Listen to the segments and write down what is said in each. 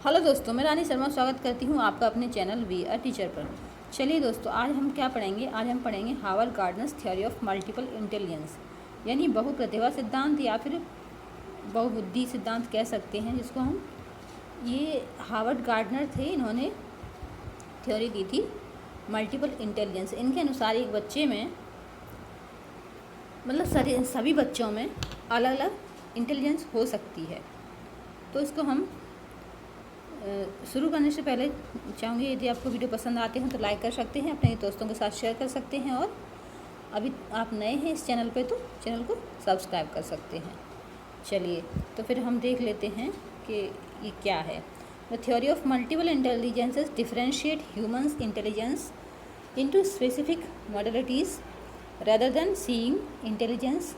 Hello दोस्तों, मैं रानी शर्मा स्वागत करती हूँ आपका अपने चैनल वी अ टीचर पर। चलिए दोस्तों, आज हम क्या पढ़ेंगे। आज हम पढ़ेंगे Howard Gardner's theory of multiple intelligence, यानी बहुप्रतिभा सिद्धांत या फिर बहुबुद्धि सिद्धांत कह सकते हैं जिसको हम। ये हावर्ड गार्डनर थे, इन्होंने थ्योरी दी थी मल्टीपल इंटेलिजेंस। इनके अनुसार एक बच्चे में मतलब सभी बच्चों में अलग अलग इंटेलिजेंस हो सकती है। तो इसको हम शुरू करने से पहले चाहूँगी, यदि आपको वीडियो पसंद आते हैं तो लाइक कर सकते हैं, अपने दोस्तों के साथ शेयर कर सकते हैं, और अभी आप नए हैं इस चैनल पे तो चैनल को सब्सक्राइब कर सकते हैं। चलिए तो फिर हम देख लेते हैं कि ये क्या है। The theory of multiple intelligences differentiate humans intelligence into specific modalities rather than seeing intelligence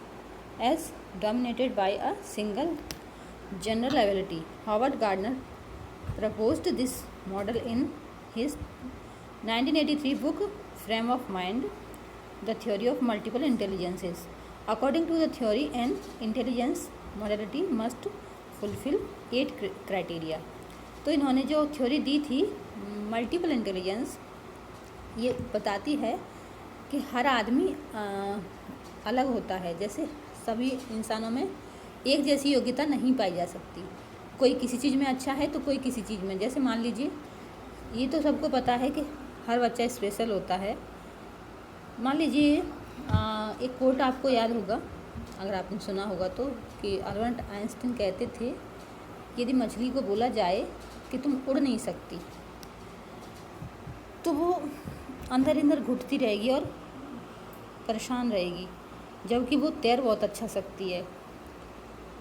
as dominated by a single general ability. Howard Gardner proposed this model in his 1983 book Frame of Mind, The Theory of Multiple Intelligences. According to the theory, an intelligence modality must fulfill 8 criteria. तो इन्होंने जो theory दी थी multiple intelligence, ये बताती है कि हर आदमी अलग होता है। जैसे सभी इंसानों में एक जैसी योग्यता नहीं पाई जा सकती। कोई किसी चीज़ में अच्छा है तो कोई किसी चीज़ में। जैसे मान लीजिए, ये तो सबको पता है कि हर बच्चा स्पेशल होता है। मान लीजिए एक कोट आपको याद होगा, अगर आपने सुना होगा तो, कि अल्बर्ट आइंस्टीन कहते थे, यदि मछली को बोला जाए कि तुम उड़ नहीं सकती तो वो अंदर अंदर घुटती रहेगी और परेशान रहेगी, जबकि वो तैर बहुत अच्छा सकती है।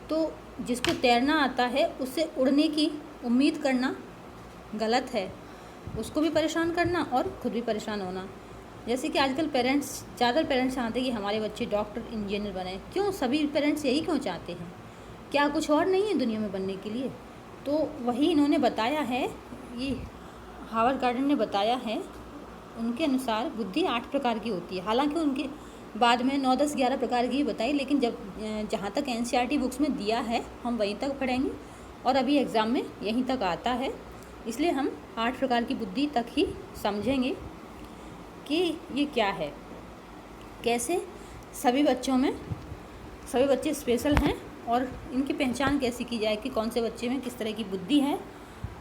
तो जिसको तैरना आता है उससे उड़ने की उम्मीद करना गलत है, उसको भी परेशान करना और खुद भी परेशान होना। जैसे कि आजकल ज़्यादातर पेरेंट्स चाहते हैं कि हमारे बच्चे डॉक्टर इंजीनियर बने। क्यों? सभी पेरेंट्स यही क्यों चाहते हैं? क्या कुछ और नहीं है दुनिया में बनने के लिए? तो वही इन्होंने बताया है, ये हावर्ड गार्डनर ने बताया है। उनके अनुसार बुद्धि 8 प्रकार की होती है। हालांकि उनके बाद में 9, 10, 11 प्रकार की बताई, लेकिन जहाँ तक एनसीईआरटी बुक्स में दिया है हम वहीं तक पढ़ेंगे, और अभी एग्ज़ाम में यहीं तक आता है, इसलिए हम 8 प्रकार की बुद्धि तक ही समझेंगे कि ये क्या है, कैसे सभी बच्चे स्पेशल हैं और इनकी पहचान कैसे की जाए कि कौन से बच्चे में किस तरह की बुद्धि है।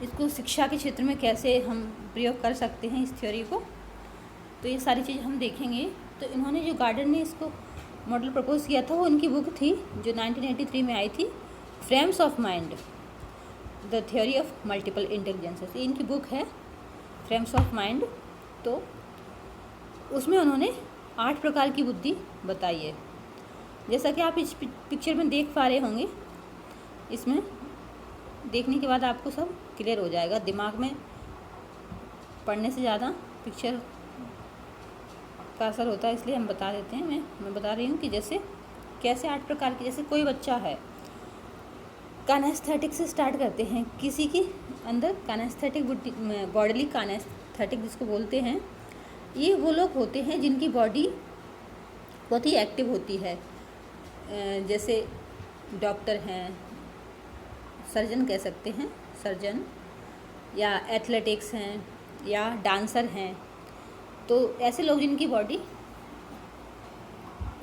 इसको शिक्षा के क्षेत्र में कैसे हम प्रयोग कर सकते हैं इस थ्योरी को, तो ये सारी चीज़ हम देखेंगे। तो इन्होंने जो गार्डनर ने इसको मॉडल प्रपोज किया था वो उनकी बुक थी जो 1983 में आई थी, frames of mind, the theory of multiple intelligences. ये इनकी बुक है, फ्रेम्स ऑफ माइंड। तो उसमें उन्होंने 8 प्रकार की बुद्धि बताई है। जैसा कि आप इस पिक्चर में देख पा रहे होंगे, इसमें देखने के बाद आपको सब क्लियर हो जाएगा। दिमाग में पढ़ने से ज़्यादा पिक्चर का असर होता है, इसलिए हम बता देते हैं। मैं बता रही हूँ कि जैसे कैसे 8 प्रकार की, जैसे कोई बच्चा है, कानेस्थेटिक से स्टार्ट करते हैं। किसी की अंदर कानेस्थेटिक बुद्धि, बॉडीली कानेस्थेटिक जिसको बोलते हैं, ये वो लोग होते हैं जिनकी बॉडी बहुत ही एक्टिव होती है। जैसे डॉक्टर हैं, सर्जन कह सकते हैं, सर्जन, या एथलेटिक्स हैं, या डांसर हैं। तो ऐसे लोग जिनकी बॉडी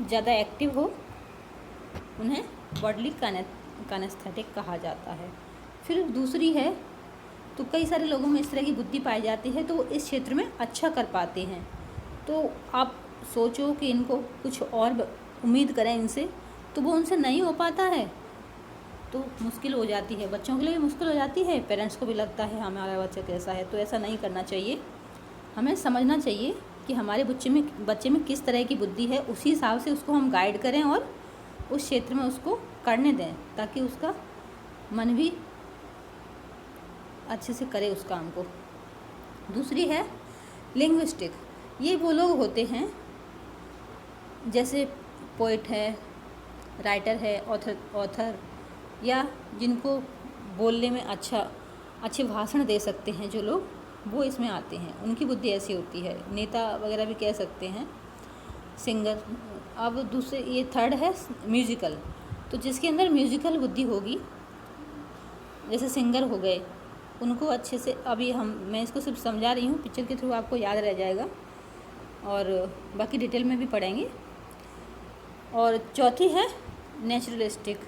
ज़्यादा एक्टिव हो उन्हें बॉडीली कानेस्थेटिक कहा जाता है। फिर दूसरी है, तो कई सारे लोगों में इस तरह की बुद्धि पाई जाती है तो वो इस क्षेत्र में अच्छा कर पाते हैं। तो आप सोचो कि इनको कुछ और उम्मीद करें इनसे, तो वो उनसे नहीं हो पाता है, तो मुश्किल हो जाती है। बच्चों के लिए भी मुश्किल हो जाती है, पेरेंट्स को भी लगता है हमारा बच्चा कैसा है। तो ऐसा नहीं करना चाहिए। हमें समझना चाहिए कि हमारे बच्चे में किस तरह की बुद्धि है, उसी हिसाब से उसको हम गाइड करें और उस क्षेत्र में उसको करने दें, ताकि उसका मन भी अच्छे से करे उस काम को। दूसरी है लिंग्विस्टिक। ये वो लोग होते हैं जैसे पोइट है, राइटर है, ऑथर, या जिनको बोलने में अच्छे भाषण दे सकते हैं जो लोग, वो इसमें आते हैं। उनकी बुद्धि ऐसी होती है। नेता वगैरह भी कह सकते हैं, सिंगर। अब ये थर्ड है म्यूजिकल। तो जिसके अंदर म्यूजिकल बुद्धि होगी, जैसे सिंगर हो गए, उनको अच्छे से, अभी मैं इसको सिर्फ समझा रही हूँ, पिक्चर के थ्रू आपको याद रह जाएगा और बाकी डिटेल में भी पढ़ेंगे। और चौथी है नेचुरलिस्टिक,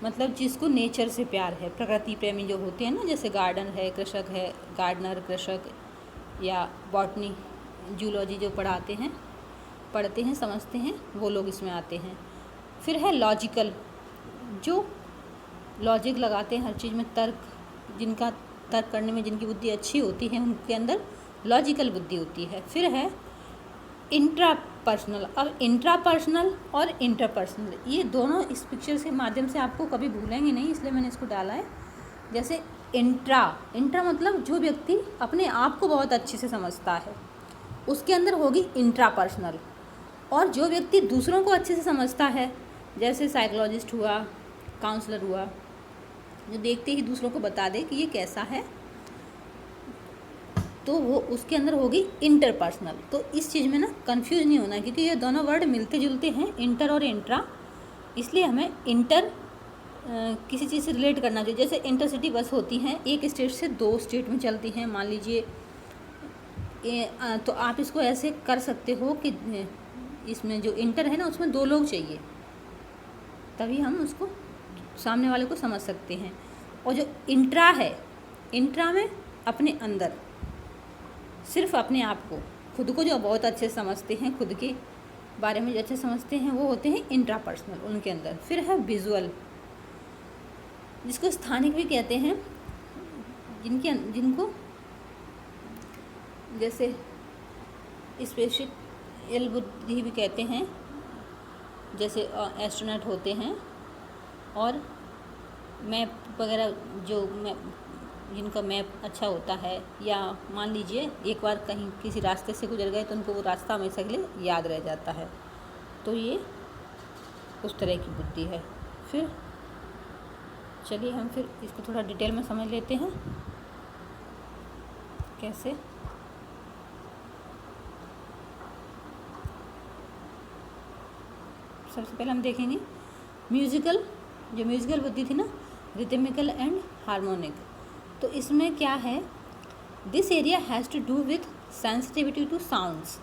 मतलब जिसको नेचर से प्यार है, प्रकृति प्रेमी जो होते हैं ना, जैसे गार्डनर कृषक या बॉटनी जूलॉजी जो पढ़ते हैं समझते हैं, वो लोग इसमें आते हैं। फिर है लॉजिकल, जो लॉजिक लगाते हैं हर चीज़ में, जिनका तर्क करने में जिनकी बुद्धि अच्छी होती है उनके अंदर लॉजिकल बुद्धि होती है। फिर है इंट्रापर्सनल। अब इंट्रापर्सनल और इंटरपर्सनल, ये दोनों इस पिक्चर के माध्यम से आपको कभी भूलेंगे नहीं, इसलिए मैंने इसको डाला है। जैसे इंट्रा मतलब जो व्यक्ति अपने आप को बहुत अच्छे से समझता है, उसके अंदर होगी इंट्रापर्सनल। और जो व्यक्ति दूसरों को अच्छे से समझता है, जैसे साइकोलॉजिस्ट हुआ, काउंसलर हुआ, जो देखते ही दूसरों को बता दे कि ये कैसा है, तो वो उसके अंदर होगी इंटरपर्सनल। तो इस चीज़ में ना कंफ्यूज नहीं होना, क्योंकि ये दोनों वर्ड मिलते जुलते हैं, इंटर और इंट्रा, इसलिए हमें इंटर किसी चीज़ से रिलेट करना चाहिए। जैसे इंटरसिटी बस होती हैं, एक स्टेट से 2 स्टेट में चलती हैं, मान लीजिए, तो आप इसको ऐसे कर सकते हो कि इसमें जो इंटर है ना, उसमें 2 लोग चाहिए, तभी हम उसको सामने वाले को समझ सकते हैं। और जो इंट्रा है, इंट्रा में अपने अंदर सिर्फ अपने आप को, खुद को जो बहुत अच्छे से समझते हैं, खुद के बारे में जो अच्छे समझते हैं, वो होते हैं इंट्रापर्सनल उनके अंदर। फिर है विजुअल, जिसको स्थानिक भी कहते हैं, जिनको जैसे स्पेशल बुद्धि भी कहते हैं, जैसे एस्ट्रोनॉट होते हैं, और मैप वगैरह जिनका मैप अच्छा होता है, या मान लीजिए एक बार कहीं किसी रास्ते से गुजर गए तो उनको वो रास्ता हमेशा के लिए याद रह जाता है, तो ये उस तरह की बुद्धि है। फिर चलिए हम फिर इसको थोड़ा डिटेल में समझ लेते हैं कैसे। सबसे पहले हम देखेंगे जो म्यूज़िकल बुद्धि थी ना, रिदमिकल एंड हार्मोनिक। तो इसमें क्या है, this area has to do with sensitivity to sounds,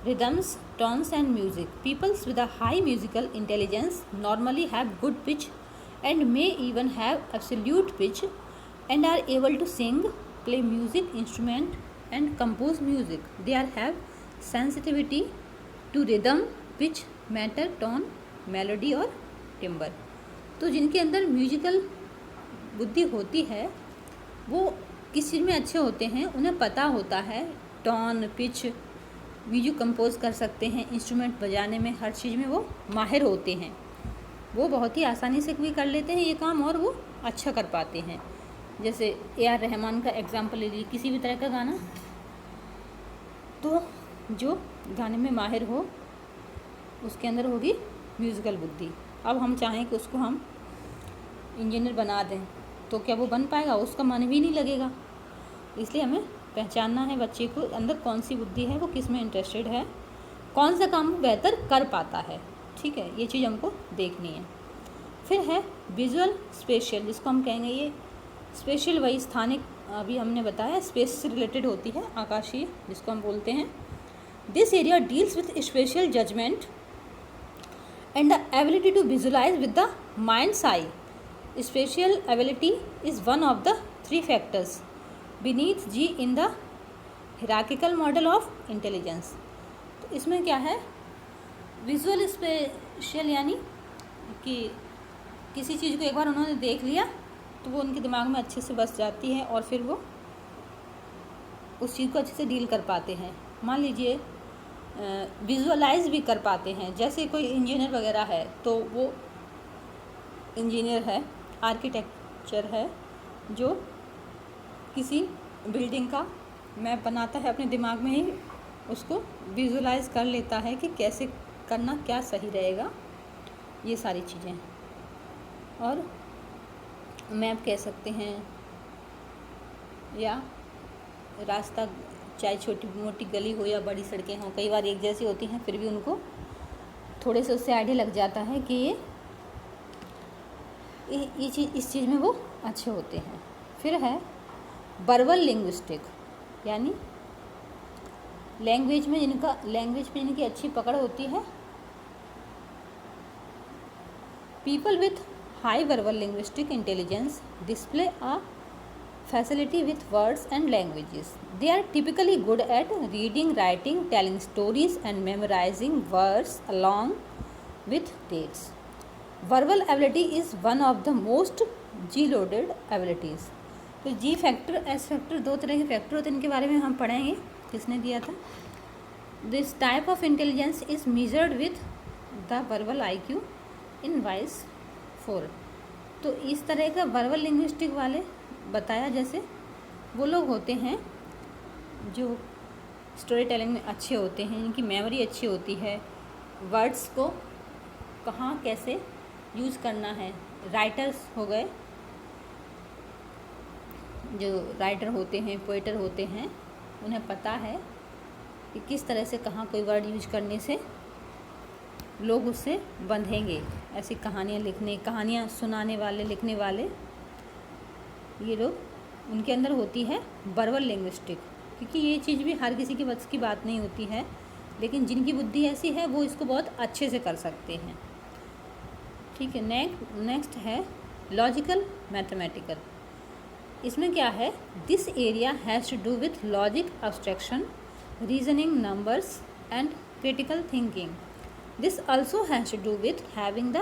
rhythms, tones and music. Peoples with a high musical intelligence normally have good pitch and may even have absolute pitch and are able to sing, play music instrument and compose music. They are have sensitivity to rhythm, pitch, matter, tone, melody और timbre. तो जिनके अंदर musical बुद्धि होती है, वो किस चीज़ में अच्छे होते हैं, उन्हें पता होता है टोन, पिच, म्यूजिक कंपोज कर सकते हैं, इंस्ट्रूमेंट बजाने में, हर चीज़ में वो माहिर होते हैं। वो बहुत ही आसानी से भी कर लेते हैं ये काम, और वो अच्छा कर पाते हैं। जैसे AR रहमान का एग्जाम्पल ले लीजिए, किसी भी तरह का गाना, तो जो गाने में माहिर हो उसके अंदर होगी म्यूज़िकल बुद्धि। अब हम चाहें कि उसको हम इंजीनियर बना दें, तो क्या वो बन पाएगा? उसका मन भी नहीं लगेगा। इसलिए हमें पहचानना है बच्चे को अंदर कौन सी बुद्धि है, वो किस में इंटरेस्टेड है, कौन सा काम वो बेहतर कर पाता है। ठीक है, ये चीज़ हमको देखनी है। फिर है विजुअल स्पेशियल, जिसको हम कहेंगे ये स्पेशल, वही स्थानिक, अभी हमने बताया स्पेस से रिलेटेड होती है, आकाशीय जिसको हम बोलते हैं। This area deals with spatial judgement and the ability to visualise with the mind's eye. Spatial ability is one of the 3 factors beneath G in the hierarchical model of intelligence। तो इसमें क्या है, विजुअल स्पेशियल, यानी कि किसी चीज़ को एक बार उन्होंने देख लिया तो वो उनके दिमाग में अच्छे से बस जाती है, और फिर वो उस चीज़ को अच्छे से डील कर पाते हैं। मान लीजिए विजुअलाइज भी कर पाते हैं, जैसे कोई इंजीनियर वगैरह है, तो वो इंजीनियर है, आर्किटेक्चर है, जो किसी बिल्डिंग का मैप बनाता है, अपने दिमाग में ही उसको विजुलाइज कर लेता है कि कैसे करना क्या सही रहेगा, ये सारी चीज़ें। और मैप कह सकते हैं, या रास्ता, चाहे छोटी मोटी गली हो या बड़ी सड़कें हों, कई बार एक जैसी होती हैं, फिर भी उनको थोड़े से उससे आइडिया लग जाता है कि ये इस चीज़ में वो अच्छे होते हैं। फिर है वर्बल लिंग्विस्टिक, यानी लैंग्वेज में इनकी अच्छी पकड़ होती है। People with high verbal linguistic intelligence display a facility with words and languages. They are typically good at reading, writing, telling stories and memorizing words along with dates. Verbal ability is one of the most G-loaded abilities. तो G factor, S factor, दो तरह के factor होते हैं, इनके बारे में हम पढ़ेंगे। किसने दिया था? This type of intelligence is measured with the verbal IQ in WISE 4. तो इस तरह का वर्बल लिंग्विस्टिक वाले बताया, जैसे वो लोग होते हैं जो स्टोरी टेलिंग में अच्छे होते हैं, इनकी मेमोरी अच्छी होती है, वर्ड्स को कहाँ कैसे यूज़ करना है। राइटर्स हो गए, जो राइटर होते हैं, पोएटर होते हैं, उन्हें पता है कि किस तरह से कहाँ कोई वर्ड यूज करने से लोग उससे बंधेंगे। ऐसी कहानियाँ सुनाने वाले, लिखने वाले, ये लोग, उनके अंदर होती है वर्बल लिंग्विस्टिक। क्योंकि ये चीज़ भी हर किसी के बस की बात नहीं होती है, लेकिन जिनकी बुद्धि ऐसी है वो इसको बहुत अच्छे से कर सकते हैं। ठीक है। नेक्स्ट है लॉजिकल मैथमेटिकल। इसमें क्या है? This area has to do with logic, abstraction, reasoning, numbers and critical thinking. This also has to do with having the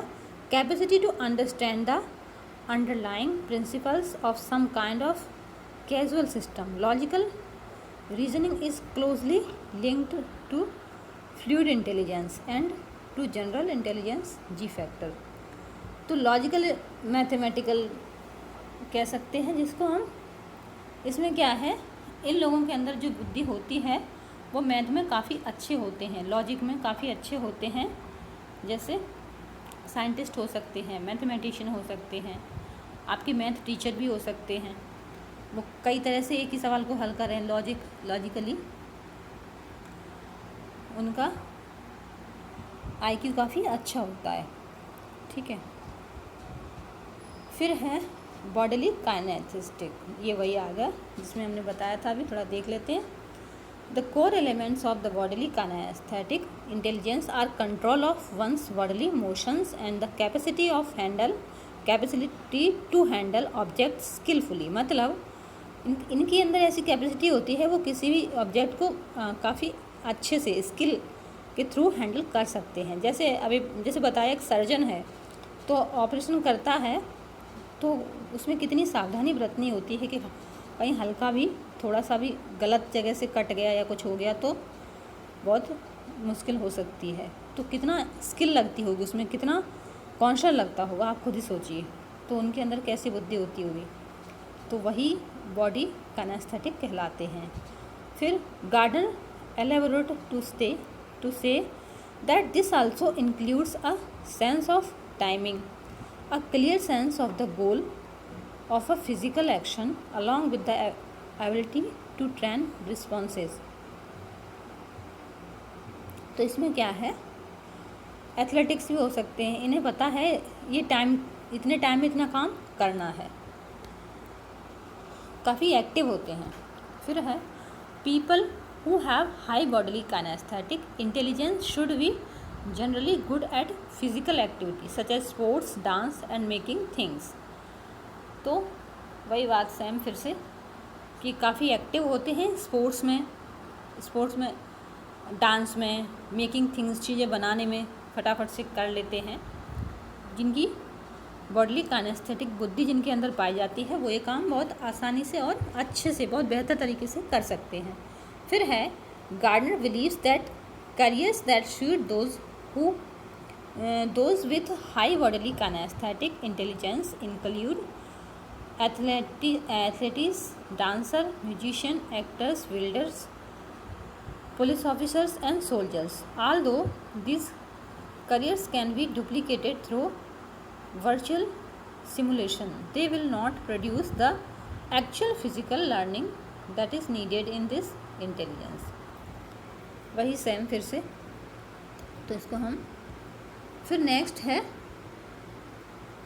capacity to understand the underlying principles of some kind of causal system. Logical reasoning is closely linked to fluid intelligence and to general intelligence G factor. तो logical mathematical कह सकते हैं जिसको हम। इसमें क्या है, इन लोगों के अंदर जो बुद्धि होती है वो मैथ में काफ़ी अच्छे होते हैं, लॉजिक में काफ़ी अच्छे होते हैं। जैसे साइंटिस्ट हो सकते हैं, मैथमेटिशियन हो सकते हैं, आपके मैथ टीचर भी हो सकते हैं। वो कई तरह से एक ही सवाल को हल कर रहे हैं लॉजिकली। उनका IQ काफ़ी अच्छा होता है। ठीक है। फिर है बॉडीली काइनेसिस्टिक, ये वही आ गया जिसमें हमने बताया था, अभी थोड़ा देख लेते हैं। The core elements of the bodily kinesthetic intelligence are control of one's bodily motions and the capacity to handle objects skillfully. मतलब इनके अंदर ऐसी कैपेसिटी होती है, वो किसी भी ऑब्जेक्ट को काफ़ी अच्छे से स्किल के थ्रू हैंडल कर सकते हैं। जैसे बताया, एक सर्जन है तो ऑपरेशन करता है तो उसमें कितनी सावधानी बरतनी होती है कि कहीं हल्का भी, थोड़ा सा भी गलत जगह से कट गया या कुछ हो गया तो बहुत मुश्किल हो सकती है। तो कितना स्किल लगती होगी उसमें, कितना कॉन्शियस लगता होगा, आप खुद ही सोचिए। तो उनके अंदर कैसी बुद्धि होती होगी। तो वही बॉडी काइनेस्थेटिक कहलाते हैं। फिर Gardner elaborate to say that this also includes a sense of timing, a clear sense of the goal of a physical action along with the ability to train responses. तो इसमें क्या है, athletics भी हो सकते हैं, इन्हें पता है ये इतने टाइम में इतना काम करना है, काफ़ी एक्टिव होते हैं। फिर है people who have high bodily kinaesthetic intelligence should be generally good at physical activity such as sports, dance and making things. तो वही बात सेम फिर से कि काफ़ी एक्टिव होते हैं स्पोर्ट्स में, डांस में, मेकिंग थिंग्स, चीज़ें बनाने में फटाफट से कर लेते हैं। जिनकी बॉडीली काइनेस्थेटिक बुद्धि जिनके अंदर पाई जाती है वो ये काम बहुत आसानी से और अच्छे से, बहुत बेहतर तरीके से कर सकते हैं। फिर है Gardner believes that careers that suit those with high bodily kinaesthetic intelligence include athletes, dancer, musician, actors, builders, police officers and soldiers. Although these careers can be duplicated through virtual simulation, they will not produce the actual physical learning that is needed in this intelligence. वही same फिर से, तो इसको हम फिर next है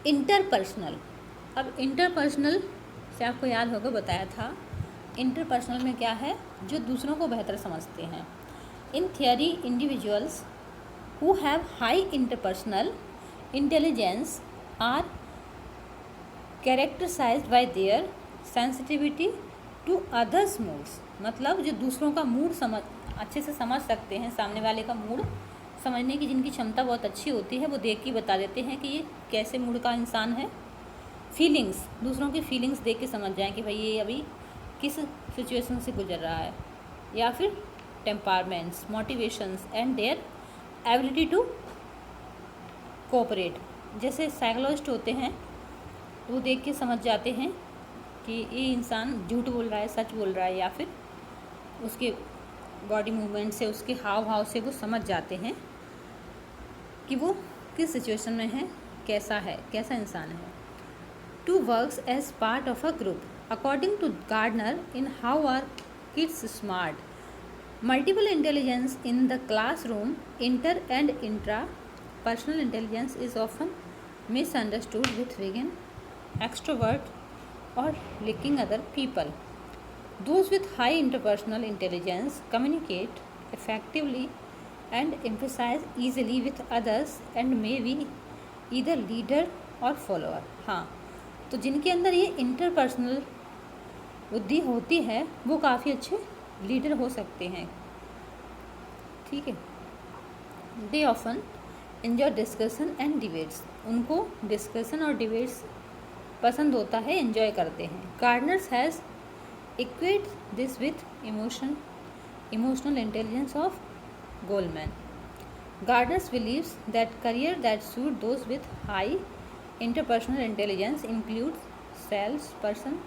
interpersonal. अब interpersonal से आपको याद होगा बताया था, इंटरपर्सनल में क्या है, जो दूसरों को बेहतर समझते हैं। In theory individuals who have high interpersonal intelligence are characterised by their sensitivity to others' moods. मतलब जो दूसरों का मूड अच्छे से समझ सकते हैं, सामने वाले का मूड समझने की जिनकी क्षमता बहुत अच्छी होती है, वो देख के बता देते हैं कि ये कैसे मूड का इंसान है। फीलिंग्स, दूसरों की फीलिंग्स देख के समझ जाएं कि भाई ये अभी किस सिचुएशन से गुजर रहा है। या फिर temperaments, motivations and their ability to cooperate. जैसे साइकोलॉजिस्ट होते हैं, वो देख के समझ जाते हैं कि ये इंसान झूठ बोल रहा है, सच बोल रहा है, या फिर उसके बॉडी मूवमेंट से, उसके हाव भाव से वो समझ जाते हैं कि वो किस सिचुएशन में है, कैसा इंसान है। To works as part of a group according to Gardner in how are kids smart, multiple intelligence in the classroom, inter and intra personal intelligence is often misunderstood with विगन extrovert or licking other people. Those with high interpersonal intelligence communicate effectively and emphasize easily with others and may be either leader or follower. हाँ, तो जिनके अंदर ये interpersonal बुद्धि होती है वो काफ़ी अच्छे लीडर हो सकते हैं। ठीक है। They often enjoy discussion and debates. उनको डिस्कशन और डिबेट्स पसंद होता है, एंजॉय करते हैं। Gardner's has equate this with emotional intelligence of Goleman. Gardner's believes that career that suit those with high interpersonal intelligence include sales person,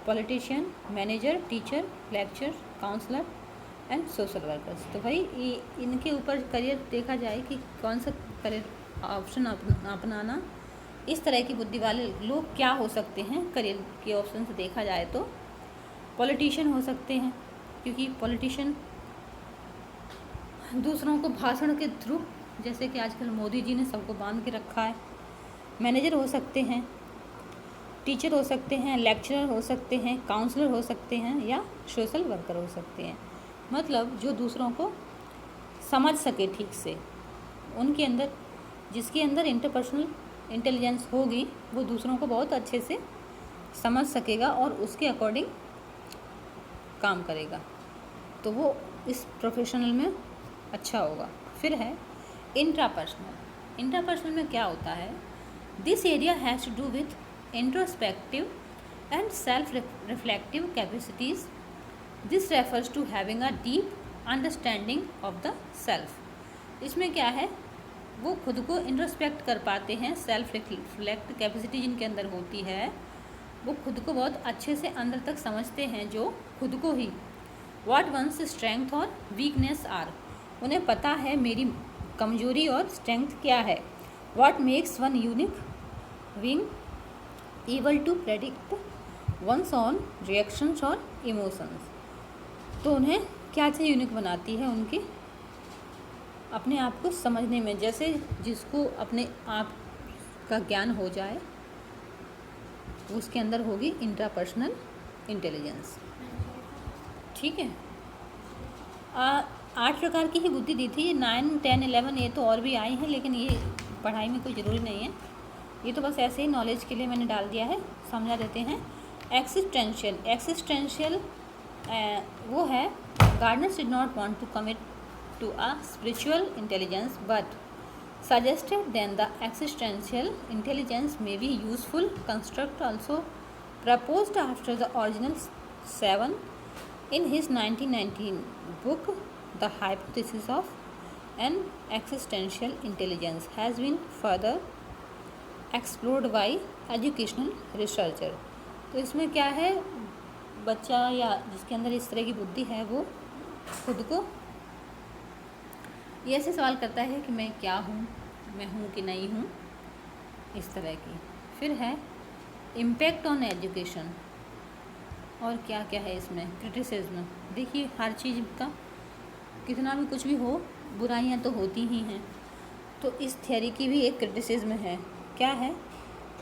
politician, manager, teacher, lecture, counsellor and social workers. तो भाई इनके ऊपर career देखा जाए कि कौन सा career option अपनाना, इस तरह की बुद्धि वाले लोग क्या हो सकते हैं करियर के ऑप्शन से देखा जाए तो पॉलिटिशियन हो सकते हैं, क्योंकि पॉलिटिशियन दूसरों को भाषण के थ्रू, जैसे कि आजकल मोदी जी ने सबको बांध के रखा है। मैनेजर हो सकते हैं, टीचर हो सकते हैं, लेक्चरर हो सकते हैं, काउंसलर हो सकते हैं या सोशल वर्कर हो सकते हैं। मतलब जो दूसरों को समझ सके ठीक से, उनके अंदर, जिसके अंदर इंटरपर्सनल इंटेलिजेंस होगी वो दूसरों को बहुत अच्छे से समझ सकेगा और उसके अकॉर्डिंग काम करेगा, तो वो इस प्रोफेशनल में अच्छा होगा। फिर है इंट्रापर्सनल। इंट्रापर्सनल में क्या होता है, this area has to do with introspective and self reflective capacities. This refers to having a deep understanding of the self. इसमें क्या है, वो खुद को इंट्रोस्पेक्ट कर पाते हैं, सेल्फ रिफ्लेक्ट कैपेसिटी जिनके अंदर होती है, वो खुद को बहुत अच्छे से अंदर तक समझते हैं, जो खुद को ही व्हाट वंस स्ट्रेंथ और वीकनेस आर, उन्हें पता है मेरी कमजोरी और स्ट्रेंथ क्या है। What makes one unique being able to predict one's own reactions और इमोशंस। तो उन्हें क्या चीज़ यूनिक बनाती है, उनकी अपने आप को समझने में। जैसे जिसको अपने आप का ज्ञान हो जाए उसके अंदर होगी इंट्रापर्सनल इंटेलिजेंस। ठीक है। 8 प्रकार की ही बुद्धि दी थी, 9, 10, 11 ये तो और भी आई हैं, लेकिन ये पढ़ाई में कोई ज़रूरी नहीं है, ये तो बस ऐसे ही नॉलेज के लिए मैंने डाल दिया है, समझा देते हैं। एक्सिस्टेंशियल वो है, Gardner's did not want to commit to a spiritual intelligence but suggested then the existential intelligence may be useful construct also proposed after the original 7 in his 1919 book. The hypothesis of an existential intelligence has been further explored by educational researcher. तो इसमें क्या है, बच्चा या जिसके अंदर इस तरह की बुद्धि है वो खुद को ये ऐसे सवाल करता है कि मैं क्या हूँ, मैं हूँ कि नहीं हूँ, इस तरह की। फिर है इम्पैक्ट ऑन एजुकेशन, और क्या क्या है इसमें, क्रिटिसिज्म। देखिए हर चीज़ का कितना भी कुछ भी हो, बुराइयाँ तो होती ही हैं, तो इस थियरी की भी एक क्रिटिसिज्म है। क्या है,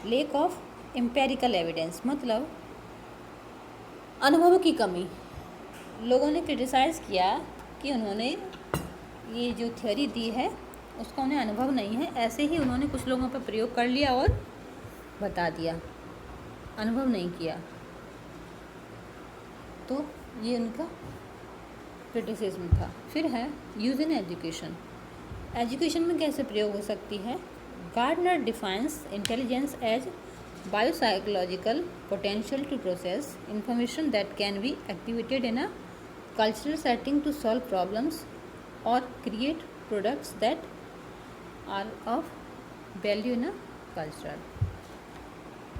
लेक ऑफ एम्पेरिकल एविडेंस, मतलब अनुभव की कमी। लोगों ने क्रिटिसाइज़ किया कि उन्होंने ये जो थ्योरी दी है उसका उन्हें अनुभव नहीं है, ऐसे ही उन्होंने कुछ लोगों पर प्रयोग कर लिया और बता दिया, अनुभव नहीं किया। तो ये उनका क्रिटिसिज्म था। फिर है यूज इन एजुकेशन, एजुकेशन में कैसे प्रयोग हो सकती है। Gardner defines intelligence as biopsychological potential to process information that can be activated in a cultural setting to solve problems or create products that are of value in a culture।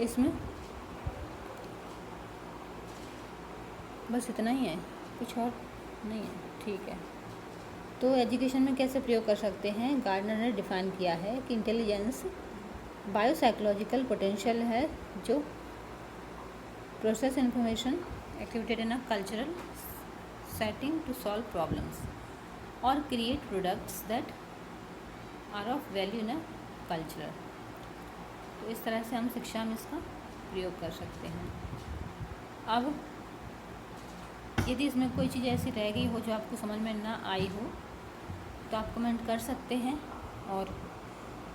इसमें बस इतना ही है, कुछ और नहीं है, ठीक है। तो एजुकेशन में कैसे प्रयोग कर सकते हैं, गार्डनर ने डिफाइन किया है कि इंटेलिजेंस बायोसाइकोलॉजिकल पोटेंशियल है जो process information activated in a cultural setting to solve problems और create products that are of value in a culture। तो इस तरह से हम शिक्षा में इसका प्रयोग कर सकते हैं। अब यदि इसमें कोई चीज़ ऐसी रह गई हो जो आपको समझ में ना आई हो तो आप कमेंट कर सकते हैं, और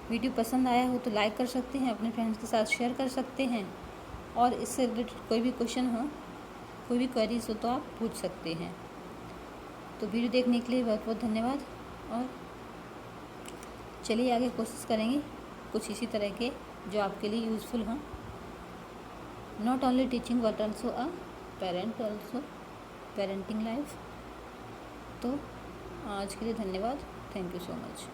वीडियो पसंद आया हो तो लाइक कर सकते हैं, अपने फ्रेंड्स के साथ शेयर कर सकते हैं, और इससे रिलेटेड कोई भी क्वेश्चन हो, कोई भी क्वेरीज हो तो आप पूछ सकते हैं। तो वीडियो देखने के लिए बहुत बहुत धन्यवाद, और चलिए आगे कोशिश करेंगे कुछ इसी तरह के जो आपके लिए यूज़फुल हों, not only teaching but also a parent also parenting life. तो आज के लिए धन्यवाद, थैंक यू सो मच।